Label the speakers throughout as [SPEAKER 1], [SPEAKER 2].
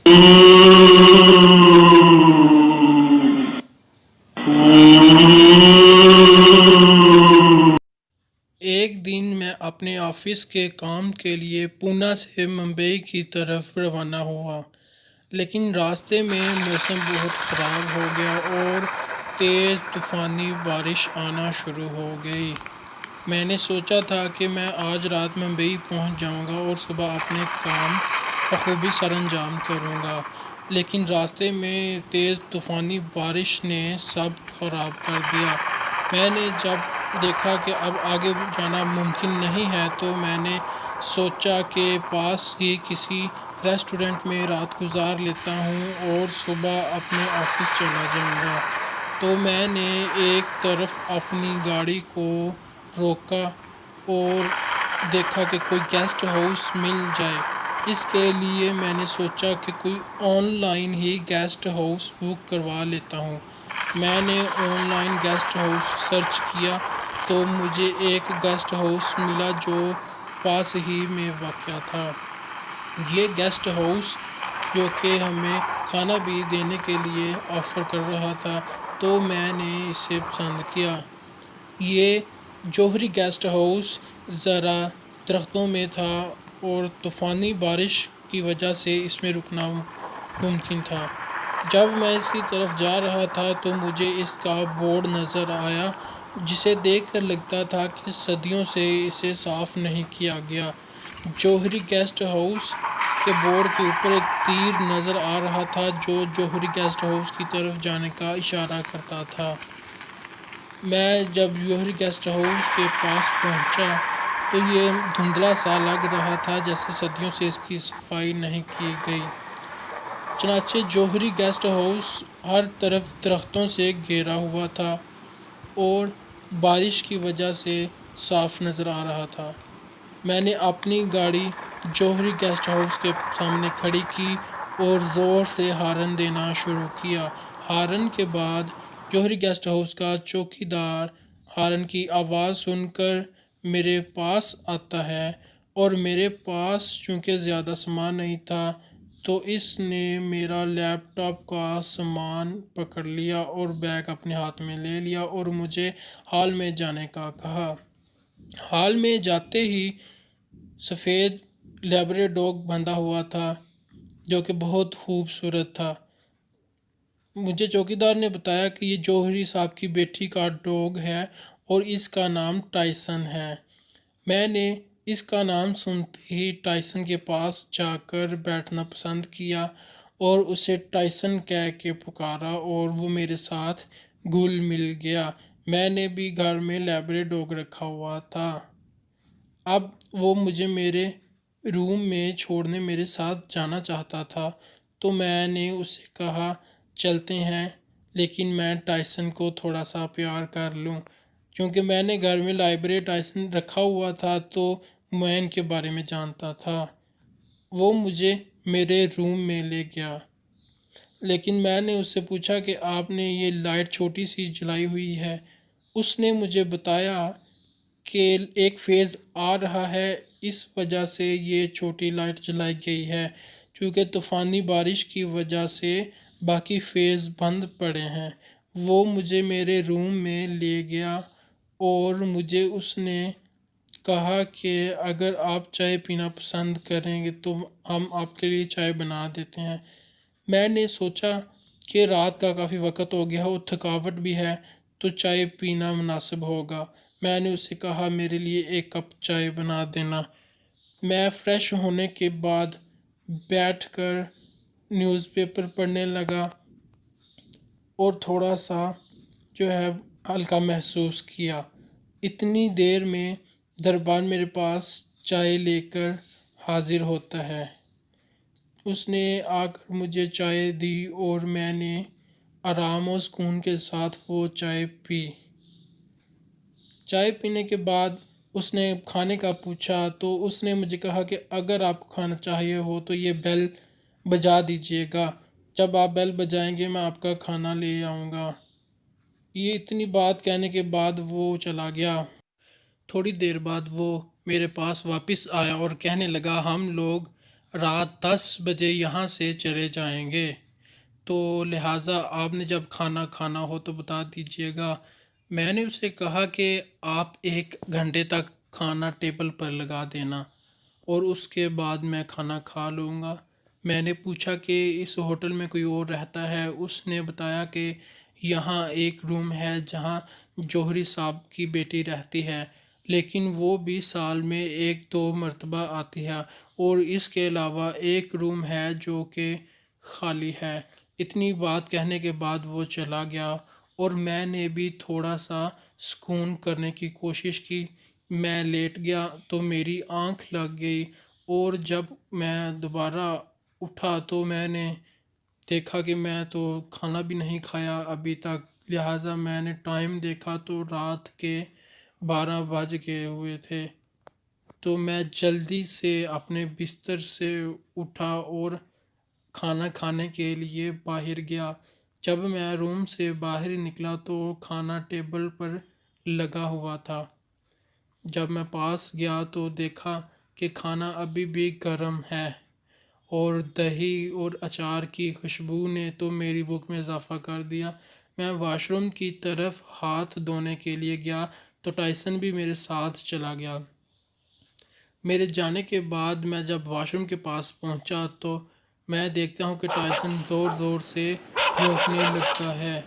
[SPEAKER 1] ایک دن میں اپنے آفس کے کام کے لیے پونا سے ممبئی کی طرف روانہ ہوا، لیکن راستے میں موسم بہت خراب ہو گیا اور تیز طوفانی بارش آنا شروع ہو گئی۔ میں نے سوچا تھا کہ میں آج رات ممبئی پہنچ جاؤں گا اور صبح اپنے کام بخوبی سر انجام کروں گا، لیکن راستے میں تیز طوفانی بارش نے سب خراب کر دیا۔ میں نے جب دیکھا کہ اب آگے جانا ممکن نہیں ہے تو میں نے سوچا کہ پاس ہی کسی ریسٹورنٹ میں رات گزار لیتا ہوں اور صبح اپنے آفس چلا جاؤں گا۔ تو میں نے ایک طرف اپنی گاڑی کو روکا اور دیکھا کہ کوئی گیسٹ ہاؤس مل جائے۔ اس کے لیے میں نے سوچا کہ کوئی آن لائن ہی گیسٹ ہاؤس بک کروا لیتا ہوں۔ میں نے online guest house search کیا تو مجھے ایک گیسٹ ہاؤس ملا جو پاس ہی میں واقع تھا۔ یہ گیسٹ ہاؤس جو کہ ہمیں کھانا بھی دینے کے لیے آفر کر رہا تھا، تو میں نے اسے پسند کیا۔ یہ جوہری گیسٹ ہاؤس ذرا درختوں میں تھا اور طوفانی بارش کی وجہ سے اس میں رکنا ممکن تھا۔ جب میں اس کی طرف جا رہا تھا تو مجھے اس کا بورڈ نظر آیا، جسے دیکھ کر لگتا تھا کہ صدیوں سے اسے صاف نہیں کیا گیا۔ جوہری گیسٹ ہاؤس کے بورڈ کے اوپر ایک تیر نظر آ رہا تھا جو جوہری گیسٹ ہاؤس کی طرف جانے کا اشارہ کرتا تھا۔ میں جب جوہری گیسٹ ہاؤس کے پاس پہنچا تو یہ دھندلا سا لگ رہا تھا، جیسے صدیوں سے اس کی صفائی نہیں کی گئی۔ چنانچہ جوہری گیسٹ ہاؤس ہر طرف درختوں سے گھرا ہوا تھا اور بارش کی وجہ سے صاف نظر آ رہا تھا۔ میں نے اپنی گاڑی جوہری گیسٹ ہاؤس کے سامنے کھڑی کی اور زور سے ہارن دینا شروع کیا۔ ہارن کے بعد جوہری گیسٹ ہاؤس کا چوکیدار ہارن کی آواز سن کر میرے پاس آتا ہے، اور میرے پاس چونکہ زیادہ سامان نہیں تھا تو اس نے میرا لیپ ٹاپ کا سامان پکڑ لیا اور بیگ اپنے ہاتھ میں لے لیا اور مجھے ہال میں جانے کا کہا۔ ہال میں جاتے ہی سفید لیبراڈور بندھا ہوا تھا جو کہ بہت خوبصورت تھا۔ مجھے چوکیدار نے بتایا کہ یہ جوہری صاحب کی بیٹی کا ڈاگ ہے اور اس کا نام ٹائسن ہے۔ میں نے اس کا نام سنتے ہی ٹائسن کے پاس جا کر بیٹھنا پسند کیا اور اسے ٹائسن کہہ کے پکارا اور وہ میرے ساتھ گھل مل گیا۔ میں نے بھی گھر میں لیبراڈور رکھا ہوا تھا۔ اب وہ مجھے میرے روم میں چھوڑنے میرے ساتھ جانا چاہتا تھا، تو میں نے اسے کہا چلتے ہیں، لیکن میں ٹائسن کو تھوڑا سا پیار کر لوں۔ کیونکہ میں نے گھر میں لائبریری ٹائسن رکھا ہوا تھا تو میں ان کے بارے میں جانتا تھا۔ وہ مجھے میرے روم میں لے گیا، لیکن میں نے اس سے پوچھا کہ آپ نے یہ لائٹ چھوٹی سی جلائی ہوئی ہے۔ اس نے مجھے بتایا کہ ایک فیز آ رہا ہے، اس وجہ سے یہ چھوٹی لائٹ جلائی گئی ہے، کیونکہ طوفانی بارش کی وجہ سے باقی فیز بند پڑے ہیں۔ وہ مجھے میرے روم میں لے گیا اور مجھے اس نے کہا کہ اگر آپ چائے پینا پسند کریں گے تو ہم آپ کے لیے چائے بنا دیتے ہیں۔ میں نے سوچا کہ رات کا کافی وقت ہو گیا اور تھکاوٹ بھی ہے تو چائے پینا مناسب ہوگا۔ میں نے اسے کہا میرے لیے ایک کپ چائے بنا دینا۔ میں فریش ہونے کے بعد بیٹھ کر نیوز پیپر پڑھنے لگا اور تھوڑا سا ہلکا محسوس کیا۔ اتنی دیر میں دربان میرے پاس چائے لے کر حاضر ہوتا ہے۔ اس نے آ کر مجھے چائے دی اور میں نے آرام و سکون کے ساتھ وہ چائے پی۔ چائے پینے کے بعد اس نے کھانے کا پوچھا تو اس نے مجھے کہا کہ اگر آپ کو کھانا چاہیے ہو تو یہ بیل بجا دیجیے گا، جب آپ بیل بجائیں گے میں آپ کا کھانا لے آؤں گا۔ یہ اتنی بات کہنے کے بعد وہ چلا گیا۔ تھوڑی دیر بعد وہ میرے پاس واپس آیا اور کہنے لگا ہم لوگ رات 10 بجے یہاں سے چلے جائیں گے، تو لہٰذا آپ نے جب کھانا کھانا ہو تو بتا دیجیے گا۔ میں نے اسے کہا کہ آپ 1 گھنٹے تک کھانا ٹیبل پر لگا دینا اور اس کے بعد میں کھانا کھا لوں گا۔ میں نے پوچھا کہ اس ہوٹل میں کوئی اور رہتا ہے؟ اس نے بتایا کہ یہاں ایک روم ہے جہاں جوہری صاحب کی بیٹی رہتی ہے، لیکن وہ بھی سال میں 1-2 مرتبہ آتی ہے، اور اس کے علاوہ ایک روم ہے جو کہ خالی ہے۔ اتنی بات کہنے کے بعد وہ چلا گیا اور میں نے بھی تھوڑا سا سکون کرنے کی کوشش کی۔ میں لیٹ گیا تو میری آنکھ لگ گئی، اور جب میں دوبارہ اٹھا تو میں نے دیکھا کہ میں تو کھانا بھی نہیں کھایا ابھی تک، لہٰذا میں نے ٹائم دیکھا تو رات کے 12 بج گئے ہوئے تھے۔ تو میں جلدی سے اپنے بستر سے اٹھا اور کھانا کھانے کے لیے باہر گیا۔ جب میں روم سے باہر نکلا تو کھانا ٹیبل پر لگا ہوا تھا۔ جب میں پاس گیا تو دیکھا کہ کھانا ابھی بھی گرم ہے، اور دہی اور اچار کی خوشبو نے تو میری بھوک میں اضافہ کر دیا۔ میں واش روم کی طرف ہاتھ دھونے کے لیے گیا تو ٹائسن بھی میرے ساتھ چلا گیا۔ میرے جانے کے بعد میں جب واش روم کے پاس پہنچا تو میں دیکھتا ہوں کہ ٹائسن زور زور سے بھونکنے لگتا ہے۔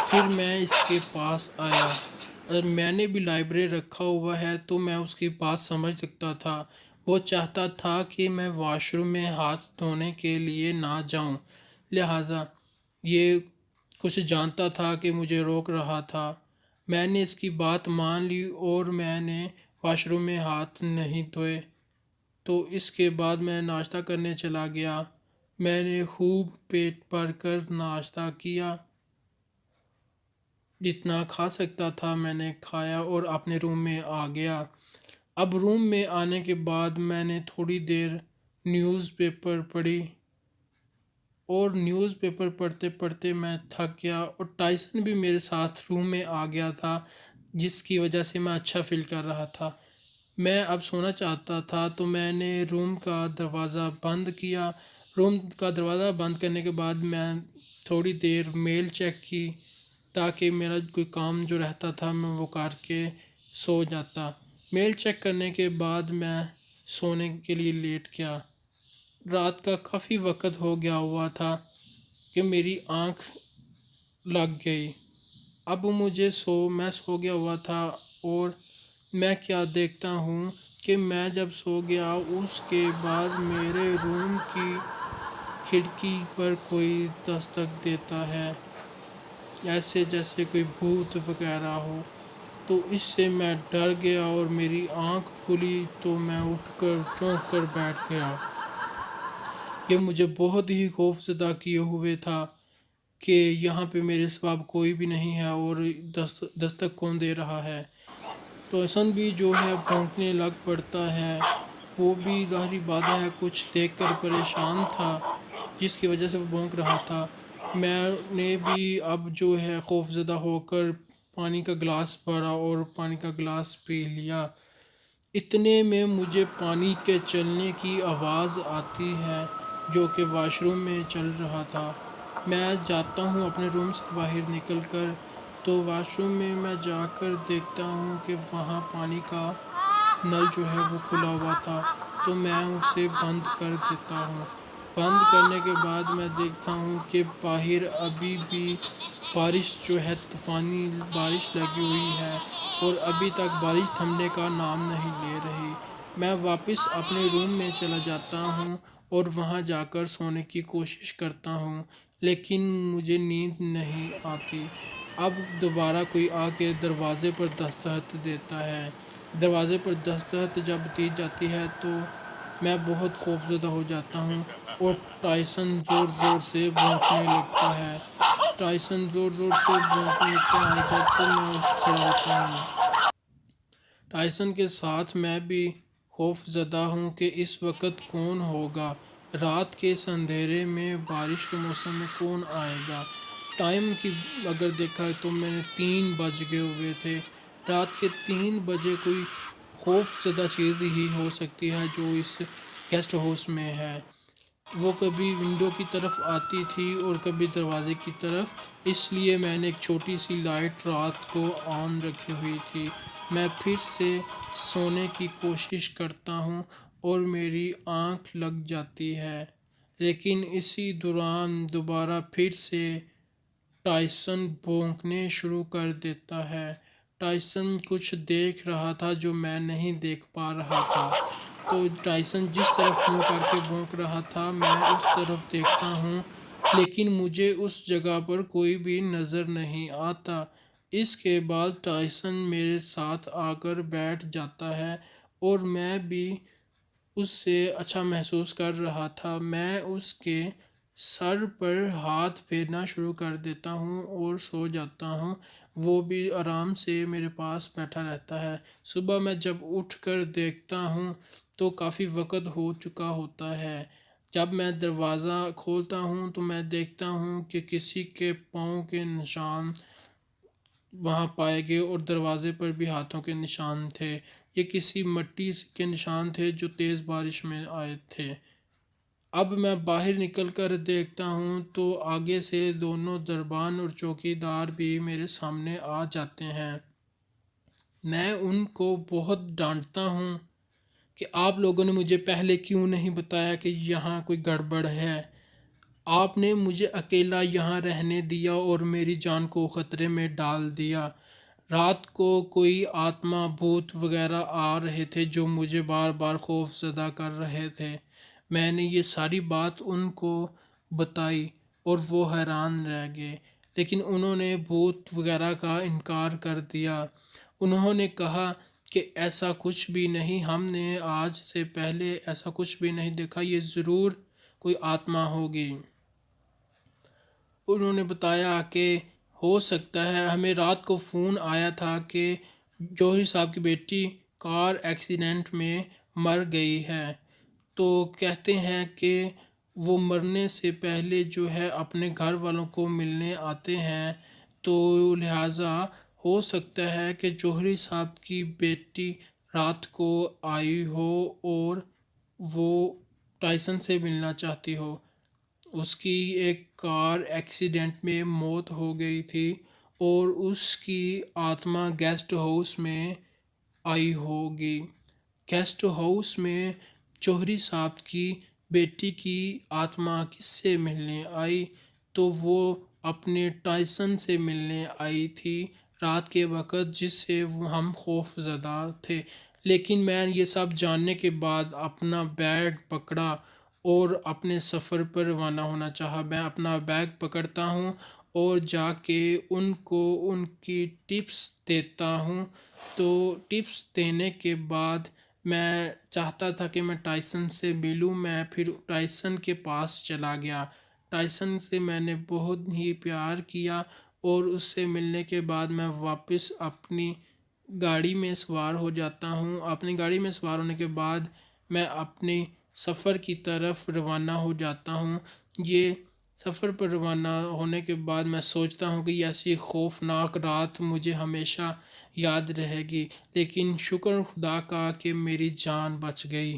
[SPEAKER 1] پھر میں اس کے پاس آیا۔ اگر میں نے بھی لائبریری رکھا ہوا ہے تو میں اس کی بات سمجھ سکتا تھا۔ وہ چاہتا تھا کہ میں واش روم میں ہاتھ دھونے کے لیے نہ جاؤں، لہٰذا یہ کچھ جانتا تھا کہ مجھے روک رہا تھا۔ میں نے اس کی بات مان لی اور میں نے واش روم میں ہاتھ نہیں دھوئے۔ تو اس کے بعد میں ناشتہ کرنے چلا گیا۔ میں نے خوب پیٹ بھر کر ناشتہ کیا، جتنا کھا سکتا تھا میں نے کھایا اور اپنے روم میں آ گیا۔ اب روم میں آنے کے بعد میں نے تھوڑی دیر نیوز پیپر پڑھی، اور نیوز پیپر پڑھتے پڑھتے میں تھک گیا، اور ٹائسن بھی میرے ساتھ روم میں آ گیا تھا، جس کی وجہ سے میں اچھا فیل کر رہا تھا۔ میں اب سونا چاہتا تھا تو میں نے روم کا دروازہ بند کیا۔ روم کا دروازہ بند کرنے کے بعد میں تھوڑی دیر میل چیک کی، تاکہ میرا کوئی کام جو رہتا تھا میں وہ کر کے سو جاتا۔ میل چیک کرنے کے بعد میں سونے کے لیے لیٹ گیا۔ رات کا کافی وقت ہو گیا ہوا تھا کہ میری آنکھ لگ گئی۔ اب میں سو گیا ہوا تھا، اور میں کیا دیکھتا ہوں کہ میں جب سو گیا اس کے بعد میرے روم کی کھڑکی پر کوئی دستک دیتا ہے، ایسے جیسے کوئی بھوت وغیرہ ہو۔ تو اس سے میں ڈر گیا اور میری آنکھ کھلی تو میں اٹھ کر چونک کر بیٹھ گیا۔ یہ مجھے بہت ہی خوف زدہ کیے ہوئے تھا کہ یہاں پہ میرے سوا کوئی بھی نہیں ہے، اور دستک کون دے رہا ہے۔ ٹائسن بھی جو ہے بھونکنے لگ پڑتا ہے، وہ بھی ظاہری بات ہے کچھ دیکھ کر پریشان تھا، جس کی وجہ سے وہ بھونک رہا تھا۔ میں نے بھی اب جو ہے خوف زدہ ہو کر پانی کا گلاس بھرا اور پانی کا گلاس پی لیا۔ اتنے میں مجھے پانی کے چلنے کی آواز آتی ہے، جو کہ واش روم میں چل رہا تھا۔ میں جاتا ہوں اپنے روم سے باہر نکل کر، تو واش روم میں جا کر دیکھتا ہوں کہ وہاں پانی کا نل جو ہے وہ کھلا ہوا تھا، تو میں اسے بند کر دیتا ہوں۔ بند کرنے کے بعد میں دیکھتا ہوں کہ باہر ابھی بھی بارش جو ہے طوفانی بارش لگی ہوئی ہے، اور ابھی تک بارش تھمنے کا نام نہیں لے رہی۔ میں واپس اپنے روم میں چلا جاتا ہوں اور وہاں جا کر سونے کی کوشش کرتا ہوں، لیکن مجھے نیند نہیں آتی۔ اب دوبارہ کوئی آ کے دروازے پر دستک دیتا ہے۔ دروازے پر دستک جب دی جاتی ہے تو میں بہت خوف زدہ ہو جاتا ہوں، اور ٹائسن زور زور سے بھونکنے لگتا ہے۔ ٹائسن زور زور سے بھونکنے لگتا ہے جب تک میں اٹھ کھڑا ہوتا ہوں۔ ٹائسن کے ساتھ میں بھی خوف زدہ ہوں کہ اس وقت کون ہوگا، رات کے اس اندھیرے میں بارش کے موسم میں کون آئے گا۔ ٹائم کی اگر دیکھا تو میں نے 3 بج گئے ہوئے تھے۔ رات کے 3 بجے کوئی خوف زدہ چیز ہی ہو سکتی ہے جو اس گیسٹ ہاؤس میں ہے۔ وہ کبھی ونڈو کی طرف آتی تھی اور کبھی دروازے کی طرف، اس لیے میں نے ایک چھوٹی سی لائٹ رات کو آن رکھی ہوئی تھی۔ میں پھر سے سونے کی کوشش کرتا ہوں اور میری آنکھ لگ جاتی ہے، لیکن اسی دوران دوبارہ پھر سے ٹائسن بھونکنے شروع کر دیتا ہے۔ ٹائسن کچھ دیکھ رہا تھا جو میں نہیں دیکھ پا رہا تھا، تو ٹائسن جس طرف منہ کر کے بھونک رہا تھا میں اس طرف دیکھتا ہوں، لیکن مجھے اس جگہ پر کوئی بھی نظر نہیں آتا۔ اس کے بعد ٹائسن میرے ساتھ آ کر بیٹھ جاتا ہے اور میں بھی اس سے اچھا محسوس کر رہا تھا۔ میں اس کے سر پر ہاتھ پھیرنا شروع کر دیتا ہوں اور سو جاتا ہوں۔ وہ بھی آرام سے میرے پاس بیٹھا رہتا ہے۔ صبح میں جب اٹھ کر دیکھتا ہوں تو کافی وقت ہو چکا ہوتا ہے۔ جب میں دروازہ کھولتا ہوں تو میں دیکھتا ہوں کہ کسی کے پاؤں کے نشان وہاں پائے گئے اور دروازے پر بھی ہاتھوں کے نشان تھے۔ یہ کسی مٹی کے نشان تھے جو تیز بارش میں آئے تھے۔ اب میں باہر نکل کر دیکھتا ہوں تو آگے سے دونوں دربان اور چوکیدار بھی میرے سامنے آ جاتے ہیں۔ میں ان کو بہت ڈانٹتا ہوں کہ آپ لوگوں نے مجھے پہلے کیوں نہیں بتایا کہ یہاں کوئی گڑبڑ ہے۔ آپ نے مجھے اکیلا یہاں رہنے دیا اور میری جان کو خطرے میں ڈال دیا۔ رات کو کوئی آتما بھوت وغیرہ آ رہے تھے جو مجھے بار بار خوف زدہ کر رہے تھے۔ میں نے یہ ساری بات ان کو بتائی اور وہ حیران رہ گئے، لیکن انہوں نے بھوت وغیرہ کا انکار کر دیا۔ انہوں نے کہا کہ ایسا کچھ بھی نہیں، ہم نے آج سے پہلے ایسا کچھ بھی نہیں دیکھا، یہ ضرور کوئی آتما ہوگی۔ انہوں نے بتایا کہ ہو سکتا ہے، ہمیں رات کو فون آیا تھا کہ جوہری صاحب کی بیٹی کار ایکسیڈنٹ میں مر گئی ہے، تو کہتے ہیں کہ وہ مرنے سے پہلے جو ہے اپنے گھر والوں کو ملنے آتے ہیں، تو لہٰذا ہو سکتا ہے کہ جوہری صاحب کی بیٹی رات کو آئی ہو اور وہ ٹائسن سے ملنا چاہتی ہو۔ اس کی ایک کار ایکسیڈنٹ میں موت ہو گئی تھی اور اس کی آتما گیسٹ ہاؤس میں آئی ہوگی۔ گیسٹ ہاؤس میں جوہری صاحب کی بیٹی کی آتما کس سے ملنے آئی؟ تو وہ اپنے ٹائسن سے ملنے آئی تھی رات کے وقت، جس سے ہم خوف زدہ تھے۔ لیکن میں یہ سب جاننے کے بعد اپنا بیگ پکڑا اور اپنے سفر پر روانہ ہونا چاہا۔ میں اپنا بیگ پکڑتا ہوں اور جا کے ان کو ان کی ٹپس دیتا ہوں۔ تو ٹپس دینے کے بعد میں چاہتا تھا کہ میں ٹائسن سے ملوں۔ میں پھر ٹائسن کے پاس چلا گیا۔ ٹائسن سے میں نے بہت ہی پیار کیا اور اس سے ملنے کے بعد میں واپس اپنی گاڑی میں سوار ہو جاتا ہوں۔ اپنی گاڑی میں سوار ہونے کے بعد میں اپنے سفر کی طرف روانہ ہو جاتا ہوں۔ یہ سفر پر روانہ ہونے کے بعد میں سوچتا ہوں کہ یہ ایسی خوفناک رات مجھے ہمیشہ یاد رہے گی، لیکن شکر خدا کا کہ میری جان بچ گئی۔